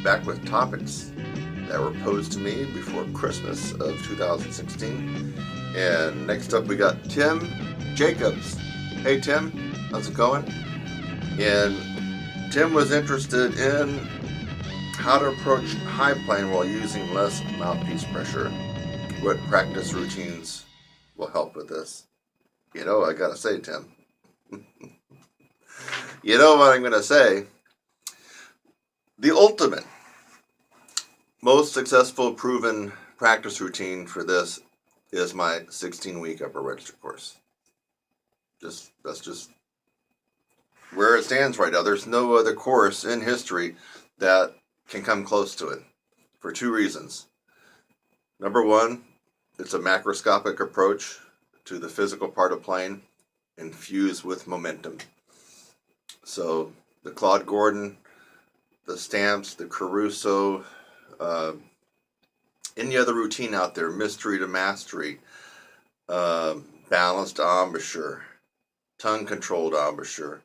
back with topics that were posed to me before Christmas of 2016. And next up we got Tim Jacobs. Hey Tim, how's it going? And Tim was interested in how to approach high playing while using less mouthpiece pressure. What practice routines will help with this? You know, I gotta say, Tim. You know what I'm gonna say? The ultimate, most successful, proven practice routine for this is my 16-week upper register course. That's just where it stands right now. There's no other course in history that can come close to it for two reasons. Number one, it's a macroscopic approach to the physical part of playing infused with momentum. So the Claude Gordon, the Stamps, the Caruso, any other routine out there, mystery to mastery, balanced embouchure, tongue-controlled embouchure,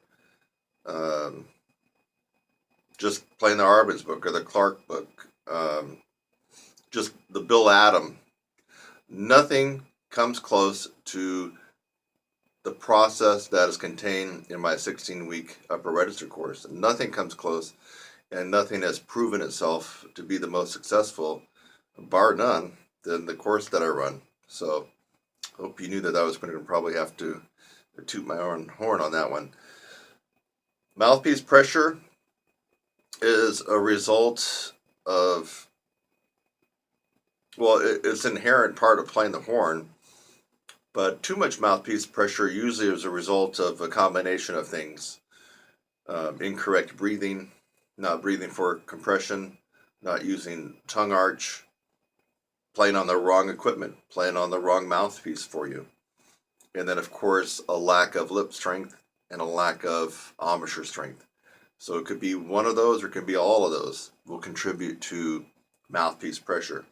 just playing the Arbin's book or the Clark book, just the Bill Adam. Nothing comes close to the process that is contained in my 16-week upper register course. Nothing comes close, and nothing has proven itself to be the most successful, bar none, than the course that I run. So hope you knew that I was going to probably have to toot my own horn on that one. Mouthpiece pressure is a result of, well, it's an inherent part of playing the horn, but too much mouthpiece pressure usually is a result of a combination of things. Incorrect breathing, not breathing for compression, not using tongue arch, playing on the wrong equipment, playing on the wrong mouthpiece for you. And then, of course, a lack of lip strength and a lack of embouchure strength. So it could be one of those or it could be all of those will contribute to mouthpiece pressure.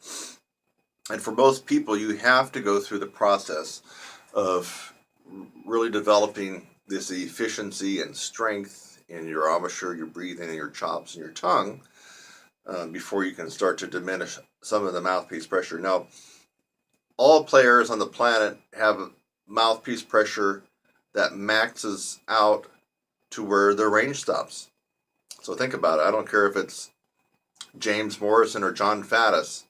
And for most people, you have to go through the process of really developing this efficiency and strength in your embouchure, your breathing, and your chops and your tongue before you can start to diminish some of the mouthpiece pressure. Now, all players on the planet have mouthpiece pressure that maxes out to where their range stops. So think about it. I don't care if it's James Morrison or John Faddis.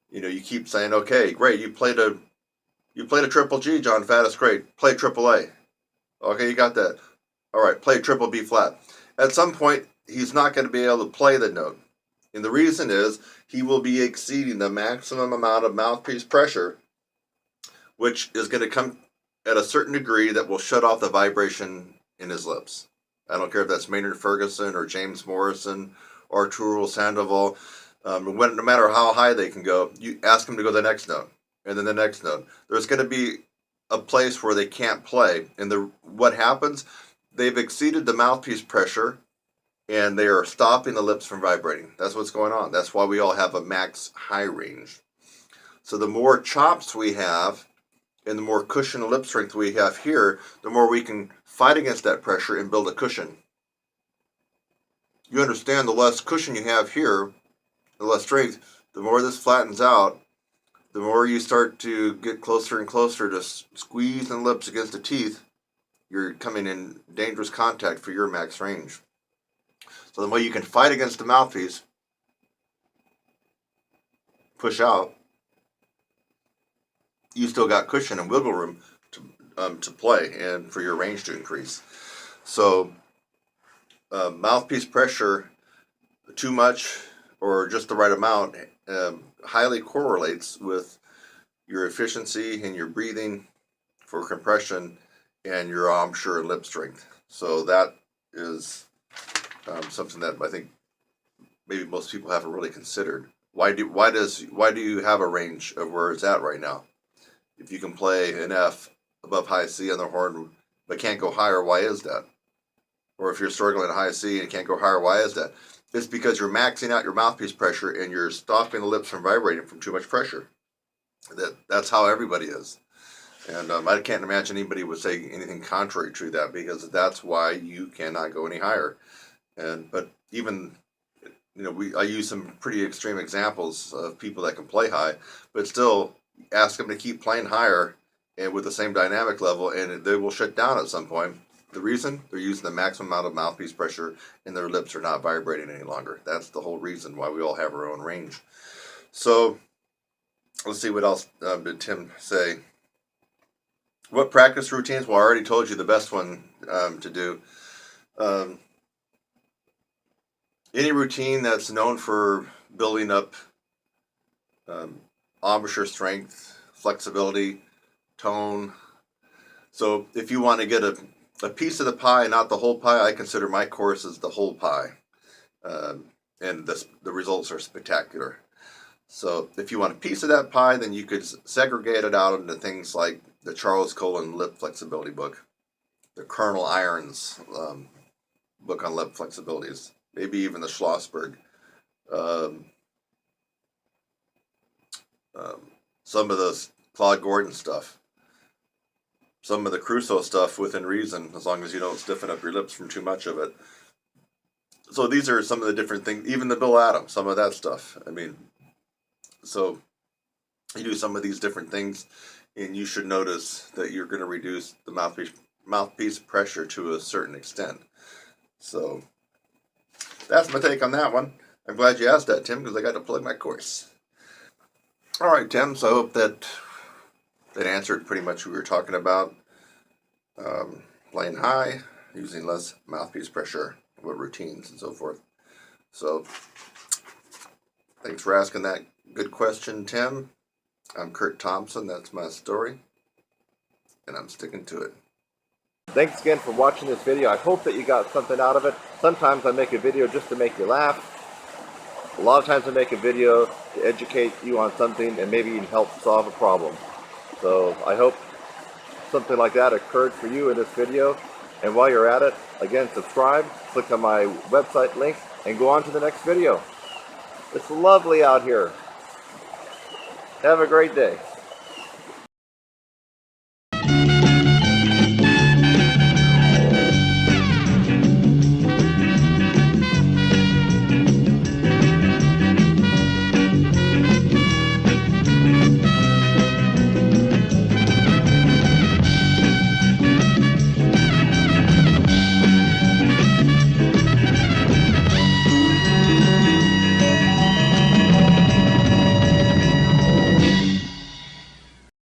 You know, you keep saying, okay, great, you played a triple G, John Faddis, great. Play triple A. Okay, you got that. All right, play triple B flat. At some point, he's not going to be able to play the note. And the reason is he will be exceeding the maximum amount of mouthpiece pressure, which is going to come at a certain degree that will shut off the vibration in his lips. I don't care if that's Maynard Ferguson or James Morrison or Arturo Sandoval. No matter how high they can go, you ask them to go to the next note and then the next note. There's going to be a place where they can't play. And what happens? They've exceeded the mouthpiece pressure and they are stopping the lips from vibrating. That's what's going on. That's why we all have a max high range. So the more chops we have and the more cushion and lip strength we have here, the more we can fight against that pressure and build a cushion. You understand, the less cushion you have here, the less strength, the more this flattens out, the more you start to get closer and closer to squeezing lips against the teeth, you're coming in dangerous contact for your max range. So the more you can fight against the mouthpiece, push out, you still got cushion and wiggle room to play and for your range to increase. So mouthpiece pressure, too much or just the right amount, highly correlates with your efficiency and your breathing for compression and your embouchure and lip strength. So that is something that I think maybe most people haven't really considered. Why do you have a range of where it's at right now? If you can play an F above high C on the horn but can't go higher, why is that? Or if you're struggling at high C and can't go higher, why is that? It's because you're maxing out your mouthpiece pressure and you're stopping the lips from vibrating from too much pressure. That's how everybody is. And I can't imagine anybody would say anything contrary to that, because that's why you cannot go any higher. But even I use some pretty extreme examples of people that can play high, but still ask them to keep playing higher and with the same dynamic level, and they will shut down at some point. The reason? They're using the maximum amount of mouthpiece pressure and their lips are not vibrating any longer. That's the whole reason why we all have our own range. So let's see what else did Tim say. What practice routines? Well, I already told you the best one to do. Any routine that's known for building up embouchure strength, flexibility, tone. So if you want to get a piece of the pie, not the whole pie, I consider my course as the whole pie. And the results are spectacular. So if you want a piece of that pie, then you could segregate it out into things like the Charles Colin lip flexibility book, the Colonel Irons book on lip flexibilities, maybe even the Schlossberg. Some of the Claude Gordon stuff, some of the Crusoe stuff within reason, as long as you don't stiffen up your lips from too much of it. So these are some of the different things, even the Bill Adams, some of that stuff. I mean, so you do some of these different things, and you should notice that you're going to reduce the mouthpiece pressure to a certain extent. So that's my take on that one. I'm glad you asked that, Tim, because I got to plug my course. All right, Tim, so I hope that answered pretty much what we were talking about. Playing high, using less mouthpiece pressure, what routines and so forth. So thanks for asking that good question, Tim. I'm Kurt Thompson, that's my story, and I'm sticking to it. Thanks again for watching this video. I hope that you got something out of it. Sometimes I make a video just to make you laugh. A lot of times I make a video to educate you on something and maybe even help solve a problem. So I hope something like that occurred for you in this video. And while you're at it, again, subscribe, click on my website link, and go on to the next video. It's lovely out here. Have a great day.